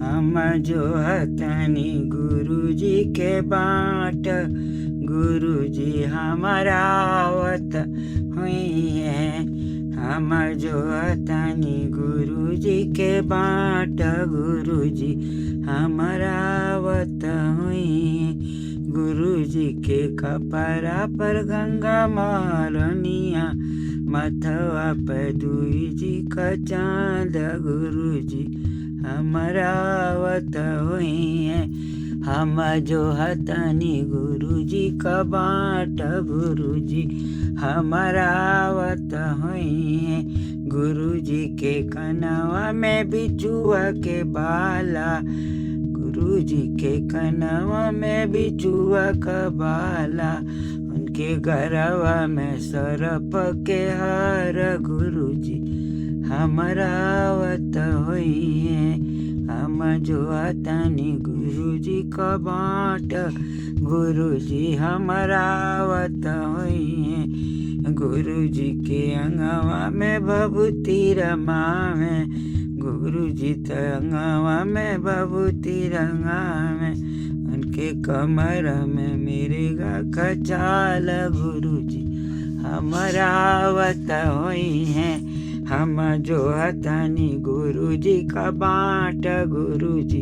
हम जो हतनी गुरु जी के बाट, गुरु जी हमारा आवत हुई है। हम जो हतनी गुरु जी के बाट, गुरु जी हमारा आवत हुई है। गुरु जी के कपड़ा पर गंगा मारनिया, मथवा पे दुई जी का चांद, गुरु जी हमारा आवत हुई है। हम जो हतनी गुरु जी का बाट, गुरु जी हमारा आवत हुई है। गुरु जी के कनवा में बिचुआ के बाला, गुरु जी के कनवा में बिचुआ का बाला, उनके गरवा में सरप के हार, गुरु जी हमारा आवत हुई है। हम जो हतनी गुरु जी का बाट, गुरु जी हमारा आवत हुई है। गुरु जी के अंगवा में भभूति रमावे, गुरु जी त अंगवा में भभूति रंगावे, उनके कमर में मिर्गा का चाल, गुरु जी हमारा आवत हुई है। हम जो हतनी गुरु जी का बाट, गुरु जी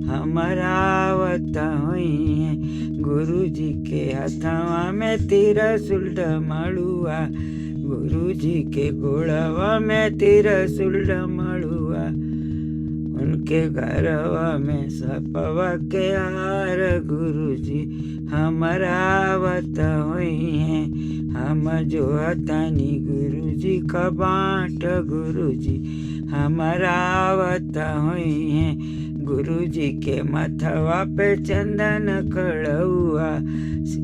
हमारा आवत हुई है। गुरु जी के हथवा में त्रिशूल डमरुआ, गुरु जी के गोड़वा में त्रिशूल डमरुआ, उनके गरवा में सपवा के हार, गुरु जी हमारा आवत हुई है। हम जो हतनी गुरु जी का बाट, गुरु जी हमारा आवत हुई है। गुरु जी के मथवा पे चंदन कड़ुआ,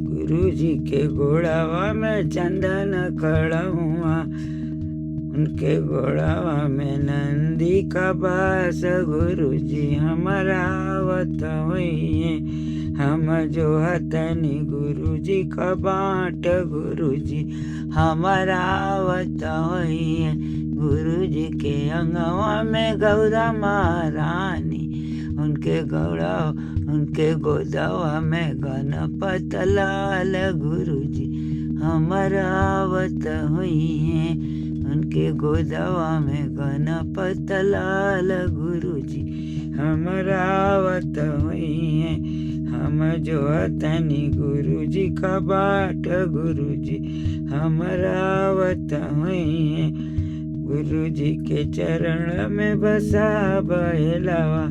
गुरु जी के गोड़वा में चंदन कड़ुआ, उनके गोड़वा में नंदी का बास, गुरु जी हमारा आवत हुई है। हम जो हतनी गुरु जी का बाट, गुरु जी हमारा आवत हुई है। गुरु जी के अंगवा में गौरा महारानी, उनके गोदवा में गणपत लाल, गुरु जी हमारा आवत हुई है। उनके गोदवा में गणपत लाल, गुरु जी हमारा आवत हुई है। हम जो हतनी गुरु जी का बाट, गुरु जी हमारा आवत हुई है। गुरु जी के चरण में बसा बहलावा,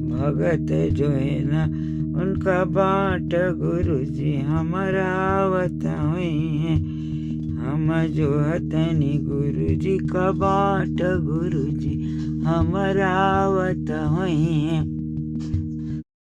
भगत जो है ना उनका बाट, गुरु जी हमारा आवत हुई है। हम जो हतनी गुरु जी का बाट, गुरु जी हमारा आवत हुई है।